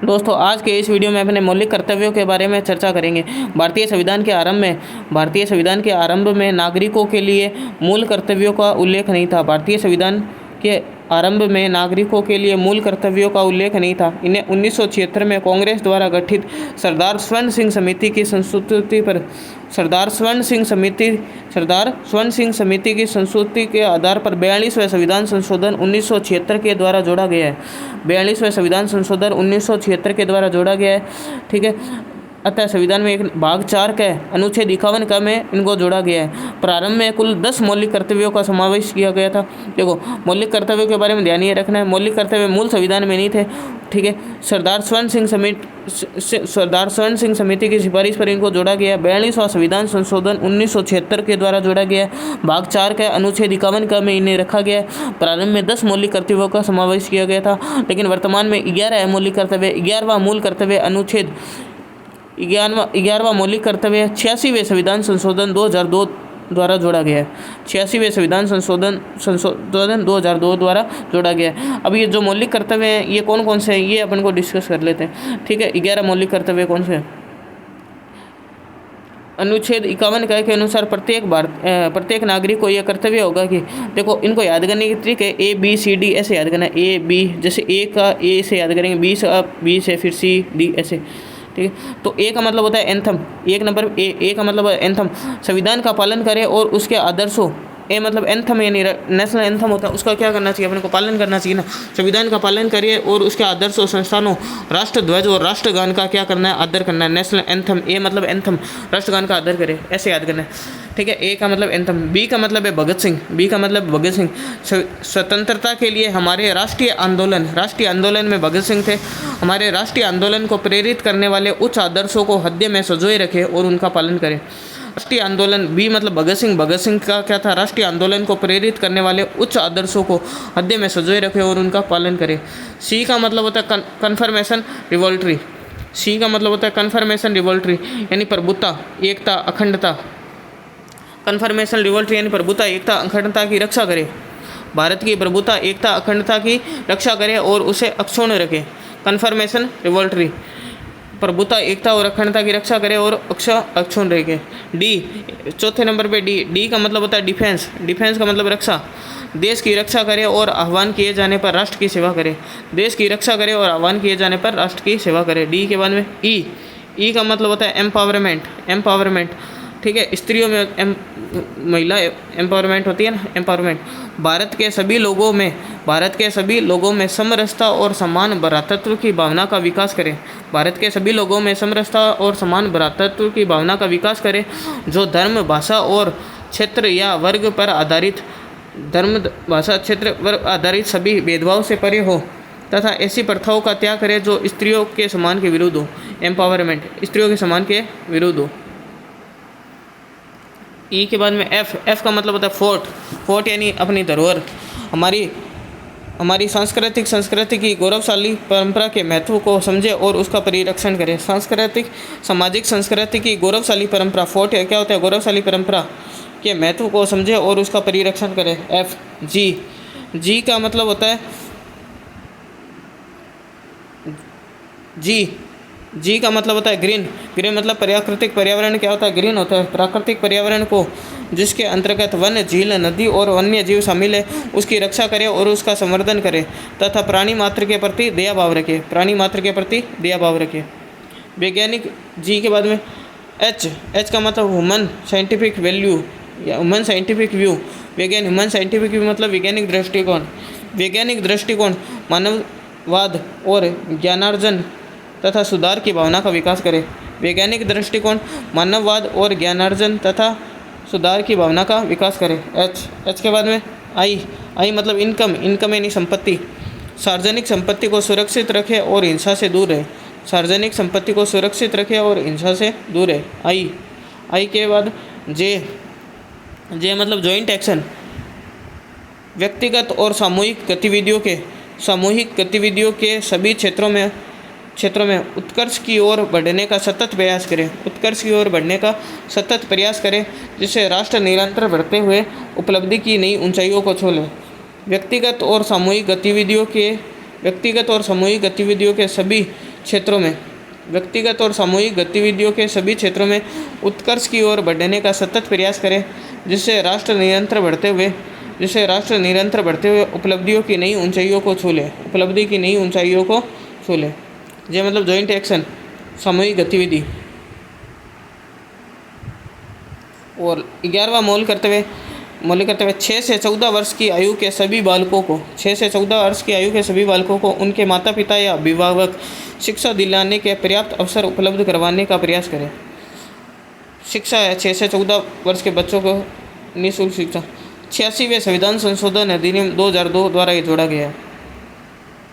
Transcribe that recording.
दोस्तों आज के इस वीडियो में अपने मौलिक कर्तव्यों के बारे में चर्चा करेंगे। भारतीय संविधान के आरंभ में नागरिकों के लिए मूल कर्तव्यों का उल्लेख नहीं था। भारतीय संविधान के आरंभ में नागरिकों के लिए मूल कर्तव्यों का उल्लेख नहीं था। इन्हें 1976 में कांग्रेस द्वारा गठित सरदार स्वर्ण सिंह समिति की संस्तुति के आधार पर 42वें संविधान संशोधन 1976 के द्वारा जोड़ा गया है। 42वें संविधान संशोधन 1976 के द्वारा जोड़ा गया है। ठीक है। अतः संविधान में एक भाग 4 के अनुच्छेद 51 का में इनको जोड़ा गया है। प्रारंभ में कुल 10 मौलिक कर्तव्यों का समावेश किया गया था। देखो, मौलिक कर्तव्यों के बारे में ध्यान ये रखना है, मौलिक कर्तव्य मूल संविधान में नहीं थे। ठीक है। सरदार स्वर्ण सिंह समिति की सिफारिश पर इनको जोड़ा गया। 42वां संविधान संशोधन 1976 के द्वारा जोड़ा गया। भाग 4 के अनुच्छेद 51 का में इन्हें रखा गया। प्रारंभ में 10 मौलिक कर्तव्यों का समावेश किया गया था, लेकिन वर्तमान में 11 मौलिक कर्तव्य। 11वां मूल कर्तव्य अनुच्छेद 11वां मौलिक कर्तव्य 86वें संविधान संशोधन 2002 द्वारा जोड़ा गया है। 86वें संविधान संशोधन 2002 द्वारा जोड़ा गया है। अब ये जो मौलिक कर्तव्य हैं ये कौन कौन से हैं ये अपन को डिस्कस कर लेते हैं। ठीक है। 11 मौलिक कर्तव्य कौन से हैं? अनुच्छेद 51 के अनुसार प्रत्येक नागरिक को यह कर्तव्य होगा कि देखो, इनको याद करने की ट्रिक है ABCD ऐसे याद करना है। A B, जैसे A का A से याद करेंगे, B से फिर C D ऐसे। ठीक है। तो ए का मतलब होता है एंथम। एक नंबर ए का मतलब एंथम, संविधान का पालन करें और उसके आदर्शों। ए मतलब एंथम यानी नेशनल एंथम होता है, उसका क्या करना चाहिए, अपने को पालन करना चाहिए ना। संविधान का पालन करिए और उसके आदर्शों, संस्थानों, राष्ट्रध्वज और राष्ट्रगान का क्या करना है, आदर करना है। नेशनल एंथम, ए मतलब एंथम, राष्ट्रगान का आदर करें, ऐसे याद करना है। ठीक है। ए का मतलब एंथम। बी का मतलब है भगत सिंह। स्वतंत्रता के लिए हमारे राष्ट्रीय आंदोलन में भगत सिंह थे। हमारे राष्ट्रीय आंदोलन को प्रेरित करने वाले उच्च आदर्शों को हृदय में संजोए रखें और उनका पालन करें। राष्ट्रीय आंदोलन, बी मतलब भगत सिंह का क्या था, राष्ट्रीय आंदोलन को प्रेरित करने वाले उच्च आदर्शों को हृदय में संजोए रखें और उनका पालन करें। सी का मतलब होता है कन्फर्मेशन रिवोल्ट्री यानी प्रभुता, एकता, अखंडता। कन्फर्मेशन रिवोल्ट्री यानी प्रभुता, एकता, अखंडता की रक्षा करें। भारत की प्रभुता, एकता, अखंडता की रक्षा करें और उसे अक्षुण्ण रखें। कन्फर्मेशन रिवोल्ट्री, प्रभुता, एकता और अखंडता की रक्षा करें और अक्षुण्ण रखें। डी, चौथे नंबर पे डी का मतलब होता है डिफेंस का मतलब रक्षा। देश की रक्षा करें और आह्वान किए जाने पर राष्ट्र की सेवा करें। देश की रक्षा करें और आह्वान किए जाने पर राष्ट्र की सेवा करें। डी के बाद में ई का मतलब होता है एम्पावरमेंट। ठीक है। स्त्रियों में महिला एम्पावरमेंट होती है ना, एम्पावरमेंट। भारत के सभी लोगों में समरसता और समान भ्रातृत्व की भावना का विकास करें। भारत के सभी लोगों में समरसता और समान भ्रातृत्व की भावना का विकास करें, जो धर्म, भाषा और क्षेत्र या वर्ग पर आधारित सभी भेदभाव से परे हो तथा ऐसी प्रथाओं का त्याग करें जो स्त्रियों के सम्मान के विरुद्ध हो। एम्पावरमेंट, स्त्रियों के सम्मान के विरुद्ध हो। ई के बाद में एफ का मतलब होता है फोर्ट यानी अपनी धरोहर। हमारी संस्कृति की गौरवशाली परंपरा के महत्व को समझे और उसका परिरक्षण करें। सामाजिक संस्कृति की गौरवशाली परंपरा, फोर्ट क्या होता है, गौरवशाली परंपरा के महत्व को समझे और उसका परिरक्षण करें। एफ। जी का मतलब होता है जी का मतलब होता है ग्रीन मतलब प्राकृतिक पर्यावरण क्या होता है, ग्रीन होता है। प्राकृतिक पर्यावरण को जिसके अंतर्गत वन, झील, नदी और वन्य जीव शामिल है उसकी रक्षा करें और उसका संवर्धन करें तथा प्राणी मात्र के प्रति दया भाव रखें। वैज्ञानिक, जी के बाद में एच का मतलब human scientific view. Human scientific view मतलब वैज्ञानिक दृष्टिकोण मानववाद और ज्ञानार्जन तथा सुधार की भावना का विकास करें। वैज्ञानिक दृष्टिकोण मानववाद और ज्ञानार्जन तथा सुधार की भावना का विकास करें। एच के बाद में आई मतलब इनकम यानी संपत्ति। सार्वजनिक संपत्ति को सुरक्षित रखें और हिंसा से दूर रहे। आई के बाद जे मतलब जॉइंट एक्शन, व्यक्तिगत और सामूहिक गतिविधियों के सभी क्षेत्रों में उत्कर्ष की ओर बढ़ने का सतत प्रयास करें जिससे राष्ट्र निरंतर बढ़ते हुए उपलब्धि की नई ऊंचाइयों को छू ले। व्यक्तिगत और सामूहिक गतिविधियों के व्यक्तिगत और सामूहिक गतिविधियों के सभी क्षेत्रों में उत्कर्ष की ओर बढ़ने का सतत प्रयास करें, जिससे राष्ट्र निरंतर बढ़ते हुए उपलब्धि की नई ऊंचाइयों को छू ले। ये मतलब जॉइंट एक्शन, सामूहिक गतिविधि। और 11वां मौलिक कर्तव्य 6 से 14 वर्ष की आयु के सभी बालकों को उनके माता पिता या अभिभावक शिक्षा दिलाने के पर्याप्त अवसर उपलब्ध करवाने का प्रयास करें। शिक्षा है 6 से 14 वर्ष के बच्चों को निःशुल्क शिक्षा। 86वें संविधान संशोधन अधिनियम 2002 द्वारा ये जोड़ा गया है।